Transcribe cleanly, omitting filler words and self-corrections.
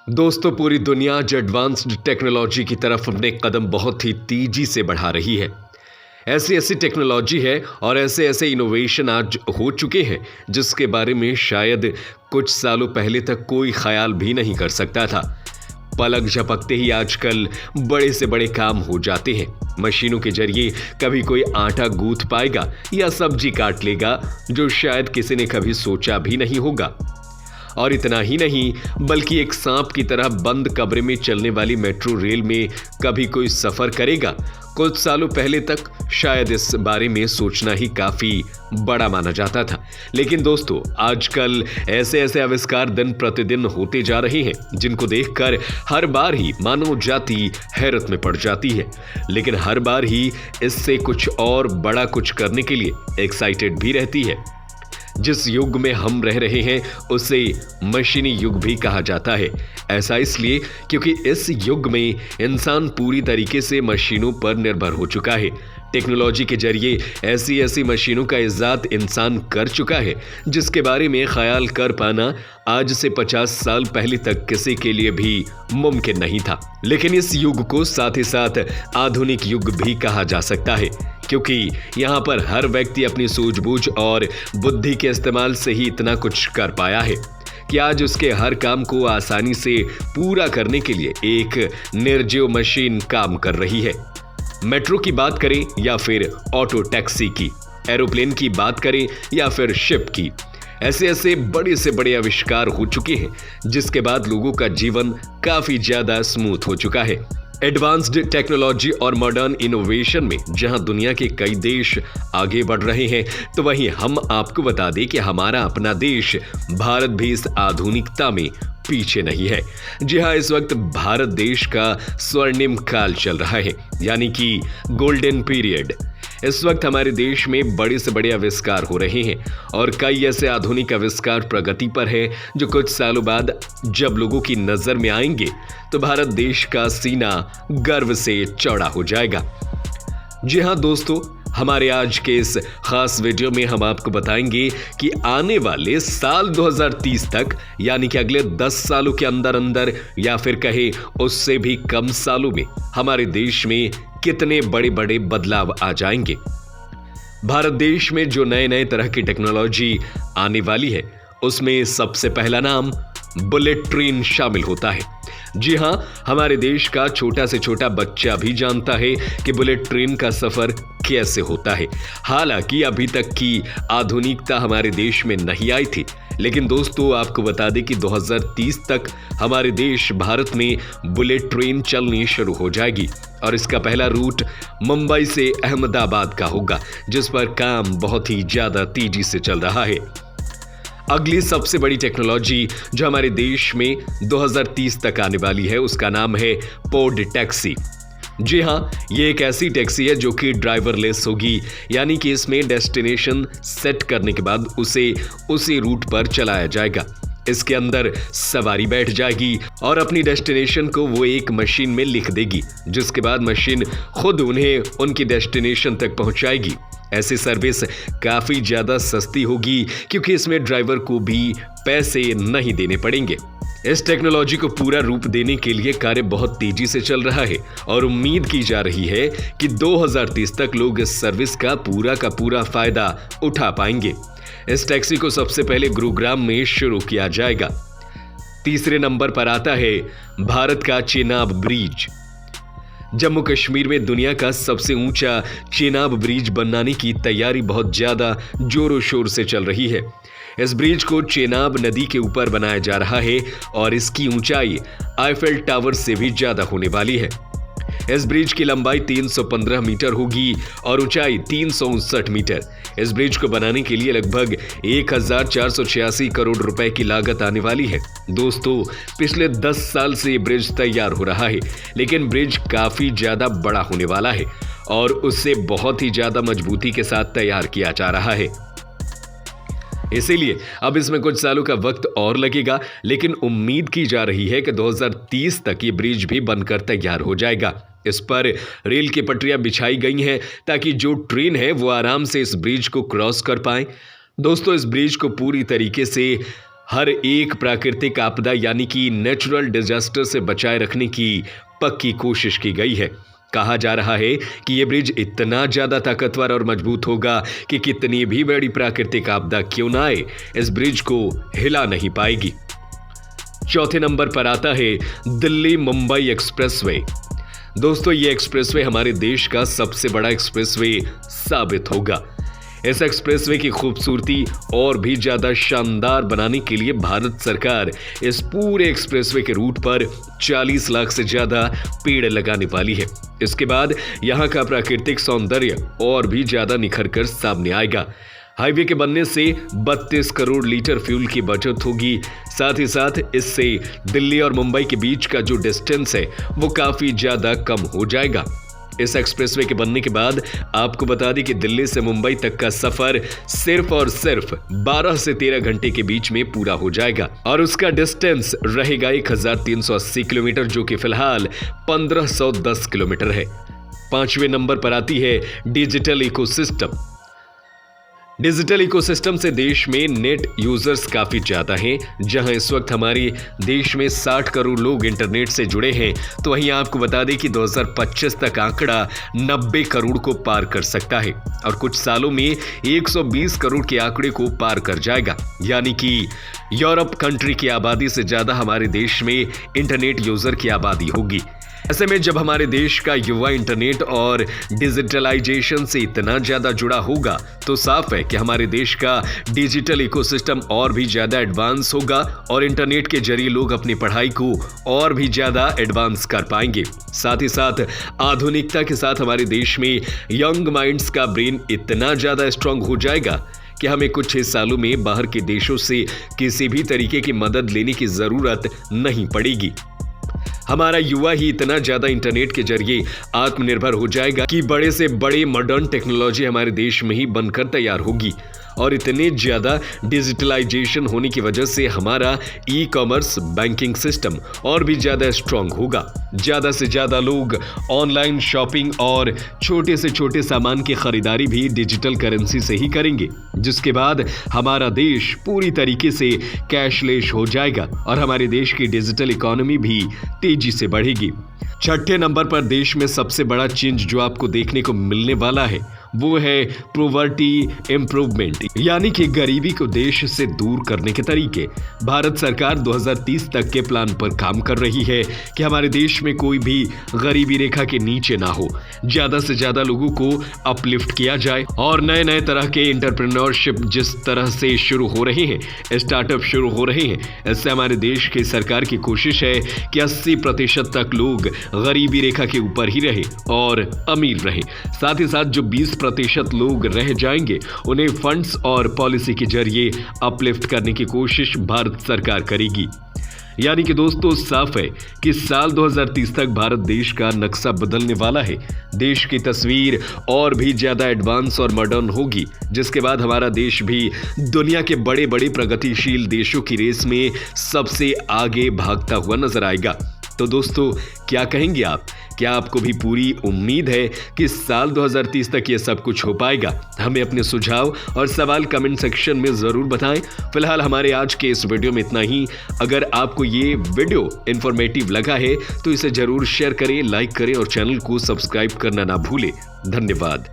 दोस्तों, पूरी दुनिया आज एडवांस्ड टेक्नोलॉजी की तरफ अपने कदम बहुत ही तेजी से बढ़ा रही है। ऐसी ऐसी टेक्नोलॉजी है और ऐसे ऐसे इनोवेशन आज हो चुके हैं जिसके बारे में शायद कुछ सालों पहले तक कोई ख्याल भी नहीं कर सकता था। पलक झपकते ही आजकल बड़े से बड़े काम हो जाते हैं। मशीनों के जरिए कभी कोई आटा गूंथ पाएगा या सब्जी काट लेगा, जो शायद किसी ने कभी सोचा भी नहीं होगा। और इतना ही नहीं, बल्कि एक सांप की तरह बंद कमरे में चलने वाली मेट्रो रेल में कभी कोई सफर करेगा। कुछ सालों पहले तक शायद इस बारे में सोचना ही काफी बड़ा माना जाता था। लेकिन दोस्तों, आजकल ऐसे ऐसे आविष्कार दिन प्रतिदिन होते जा रहे हैं जिनको देखकर हर बार ही मानव जाति हैरत में पड़ जाती है। लेकिन हर बार ही इससे कुछ और बड़ा कुछ करने के लिए एक्साइटेड भी रहती है। जिस युग में हम रह रहे हैं उसे मशीनी युग भी कहा जाता है। ऐसा इसलिए क्योंकि इस युग में इंसान पूरी तरीके से मशीनों पर निर्भर हो चुका है। टेक्नोलॉजी के जरिए ऐसी ऐसी मशीनों का इजाद इंसान कर चुका है जिसके बारे में ख्याल कर पाना आज से 50 साल पहले तक किसी के लिए भी मुमकिन नहीं था। लेकिन इस युग को साथ ही साथ आधुनिक युग भी कहा जा सकता है, क्योंकि यहाँ पर हर व्यक्ति अपनी सूझबूझ और बुद्धि के इस्तेमाल से ही इतना कुछ कर पाया है कि आज उसके हर काम को आसानी से पूरा करने के लिए एक निर्जीव मशीन काम कर रही है। मेट्रो की बात करें या फिर ऑटो टैक्सी की, एरोप्लेन की बात करें या फिर शिप की, ऐसे ऐसे बड़े से बड़े आविष्कार हो चुके हैं जिसके बाद लोगों का जीवन काफी ज्यादा स्मूथ हो चुका है। एडवांस्ड टेक्नोलॉजी और मॉडर्न इनोवेशन में जहां दुनिया के कई देश आगे बढ़ रहे हैं, तो वहीं हम आपको बता दें कि हमारा अपना देश भारत भी इस आधुनिकता में पीछे नहीं है। जी हाँ, इस वक्त भारत देश का स्वर्णिम काल चल रहा है, यानी कि गोल्डन पीरियड। इस वक्त हमारे देश में बड़े से बड़े आविष्कार हो रहे हैं और कई ऐसे आधुनिक आविष्कार प्रगति पर है जो कुछ सालों बाद जब लोगों की नजर में आएंगे तो भारत देश का सीना गर्व से चौड़ा हो जाएगा। जी हाँ दोस्तों, हमारे आज के इस खास वीडियो में हम आपको बताएंगे कि आने वाले साल 2030 तक, यानी कि अगले 10 सालों के अंदर अंदर या फिर कहे उससे भी कम सालों में हमारे देश में कितने बड़े बड़े बदलाव आ जाएंगे। भारत देश में जो नए नए तरह की टेक्नोलॉजी आने वाली है उसमें सबसे पहला नाम बुलेट ट्रेन शामिल होता है। जी हां, हमारे देश का छोटा से छोटा बच्चा भी जानता है कि बुलेट ट्रेन का सफर कैसे होता है। हालांकि अभी तक की आधुनिकता हमारे देश में नहीं आई थी, लेकिन दोस्तों आपको बता दें कि 2030 तक हमारे देश भारत में बुलेट ट्रेन चलनी शुरू हो जाएगी और इसका पहला रूट मुंबई से अहमदाबाद का होगा, जिस पर काम बहुत ही ज्यादा तेजी से चल रहा है। अगली सबसे बड़ी टेक्नोलॉजी जो हमारे देश में 2030 तक आने वाली है उसका नाम है पोड टैक्सी। जी हां, ये एक ऐसी टैक्सी है जो कि ड्राइवरलेस होगी, यानी कि इसमें डेस्टिनेशन सेट करने के बाद उसे उसी रूट पर चलाया जाएगा। इसके अंदर सवारी बैठ जाएगी और अपनी डेस्टिनेशन को वो एक मशीन में लिख देगी, जिसके बाद मशीन खुद उन्हें उनकी डेस्टिनेशन तक पहुंचाएगी। ऐसी सर्विस काफी ज्यादा सस्ती होगी क्योंकि इसमें ड्राइवर को भी पैसे नहीं देने पड़ेंगे। इस टेक्नोलॉजी को पूरा रूप देने के लिए कार्य बहुत तेजी से चल रहा है और उम्मीद की जा रही है कि 2030 तक लोग इस सर्विस का पूरा फायदा उठा पाएंगे। इस टैक्सी को सबसे पहले गुरुग्राम में शुरू किया जाएगा। तीसरे नंबर पर आता है भारत का चेनाब ब्रिज। जम्मू कश्मीर में दुनिया का सबसे ऊंचा चेनाब ब्रिज बनाने की तैयारी बहुत ज्यादा जोरों शोर से चल रही है। इस ब्रिज को चेनाब नदी के ऊपर बनाया जा रहा है और इसकी ऊंचाई आईफेल टावर से भी ज्यादा होने वाली है। इस ब्रिज की लंबाई 315 मीटर होगी और ऊंचाई 359 मीटर। इस ब्रिज को बनाने के लिए लगभग 1486 करोड़ रुपए की लागत आने वाली है। दोस्तों, पिछले 10 साल से ये ब्रिज तैयार हो रहा है, लेकिन ब्रिज काफी ज्यादा बड़ा होने वाला है और उससे बहुत ही ज्यादा मजबूती के साथ तैयार किया जा रहा है। इसीलिए अब इसमें कुछ सालों का वक्त और लगेगा, लेकिन उम्मीद की जा रही है कि 2030 तक ये ब्रिज भी बनकर तैयार हो जाएगा। इस पर रेल की पटरियां बिछाई गई हैं ताकि जो ट्रेन है वो आराम से इस ब्रिज को क्रॉस कर पाए। दोस्तों, इस ब्रिज को पूरी तरीके से हर एक प्राकृतिक आपदा यानी कि नेचुरल डिजास्टर से बचाए रखने की पक्की कोशिश की गई है। कहा जा रहा है कि यह ब्रिज इतना ज्यादा ताकतवर और मजबूत होगा कि कितनी भी बड़ी प्राकृतिक आपदा क्यों ना आए, इस ब्रिज को हिला नहीं पाएगी। चौथे नंबर पर आता है दिल्ली मुंबई एक्सप्रेसवे। दोस्तों, ये एक्सप्रेसवे हमारे देश का सबसे बड़ा एक्सप्रेसवे साबित होगा। इस एक्सप्रेसवे की खूबसूरती और भी ज्यादा शानदार बनाने के लिए भारत सरकार इस पूरे एक्सप्रेसवे के रूट पर 40 लाख से ज्यादा पेड़ लगाने वाली है। इसके बाद यहां का प्राकृतिक सौंदर्य और भी ज्यादा निखर कर सामने आएगा। हाईवे के बनने से 32 करोड़ लीटर फ्यूल की बचत होगी। साथ ही साथ इससे दिल्ली और मुंबई के बीच का जो डिस्टेंस है वो काफी ज्यादा कम हो जाएगा। इस एक्सप्रेसवे के बनने के बाद आपको बता दें कि दिल्ली से मुंबई तक का सफर सिर्फ और सिर्फ 12 से 13 घंटे के बीच में पूरा हो जाएगा और उसका डिस्टेंस रहेगा 1380 किलोमीटर, जो कि फिलहाल 1510 किलोमीटर है। 5वें नंबर पर आती है डिजिटल इकोसिस्टम। डिजिटल इकोसिस्टम से देश में नेट यूजर्स काफी ज्यादा हैं। जहां इस वक्त हमारे देश में 60 करोड़ लोग इंटरनेट से जुड़े हैं, तो वहीं आपको बता दें कि 2025 तक आंकड़ा 90 करोड़ को पार कर सकता है और कुछ सालों में 120 करोड़ के आंकड़े को पार कर जाएगा। यानी कि यूरोप कंट्री की आबादी से ज्यादा हमारे देश में इंटरनेट यूजर की आबादी होगी। ऐसे में जब हमारे देश का युवा इंटरनेट और डिजिटलाइजेशन से इतना ज्यादा जुड़ा होगा, तो साफ है कि हमारे देश का डिजिटल इकोसिस्टम और भी ज्यादा एडवांस होगा और इंटरनेट के जरिए लोग अपनी पढ़ाई को और भी ज्यादा एडवांस कर पाएंगे। साथ ही साथ आधुनिकता के साथ हमारे देश में यंग माइंड्स का ब्रेन इतना ज्यादा स्ट्रांग हो जाएगा कि हमें कुछ ही सालों में बाहर के देशों से किसी भी तरीके की मदद लेने की जरूरत नहीं पड़ेगी। हमारा युवा ही इतना ज्यादा इंटरनेट के जरिए आत्मनिर्भर हो जाएगा कि बड़े से बड़े मॉडर्न टेक्नोलॉजी हमारे देश में ही बनकर तैयार होगी और इतने ज्यादा डिजिटलाइजेशन होने की वजह से हमारा ई कॉमर्स बैंकिंग सिस्टम और भी ज्यादा स्ट्रांग होगा। ज्यादा से ज्यादा लोग ऑनलाइन शॉपिंग और छोटे से छोटे सामान की खरीदारी भी डिजिटल करेंसी से ही करेंगे, जिसके बाद हमारा देश पूरी तरीके से कैशलेस हो जाएगा और हमारे देश की डिजिटल इकोनॉमी भी तेजी से बढ़ेगी। 6ठे नंबर पर देश में सबसे बड़ा चेंज जो आपको देखने को मिलने वाला है वो है पॉवर्टी इंप्रूवमेंट, यानी कि गरीबी को देश से दूर करने के तरीके। भारत सरकार 2030 तक के प्लान पर काम कर रही है कि हमारे देश में कोई भी गरीबी रेखा के नीचे ना हो, ज्यादा से ज्यादा लोगों को अपलिफ्ट किया जाए और नए नए तरह के एंटरप्रेन्योरशिप जिस तरह से शुरू हो रहे हैं, स्टार्टअप शुरू हो रहे हैं, इससे हमारे देश की सरकार की कोशिश है कि 80% तक लोग गरीबी रेखा के ऊपर ही रहे और अमीर रहे। साथ ही साथ जो 20% लोग रह जाएंगे उन्हें फंड्स और पॉलिसी के जरिए अपलिफ्ट करने की कोशिश भारत सरकार करेगी। यानी कि दोस्तों साफ है कि साल 2030 तक भारत देश का नक्शा बदलने वाला है। देश की तस्वीर और भी ज्यादा एडवांस और मॉडर्न होगी, जिसके बाद हमारा देश भी दुनिया के बड़े बड़े प्रगतिशील देशों की रेस में सबसे आगे भागता हुआ नजर आएगा। तो दोस्तों क्या कहेंगे आप? क्या आपको भी पूरी उम्मीद है कि साल 2030 तक ये सब कुछ हो पाएगा? हमें अपने सुझाव और सवाल कमेंट सेक्शन में जरूर बताएं। फिलहाल हमारे आज के इस वीडियो में इतना ही। अगर आपको ये वीडियो इंफॉर्मेटिव लगा है तो इसे जरूर शेयर करें, लाइक करें और चैनल को सब्सक्राइब करना ना भूलें। धन्यवाद।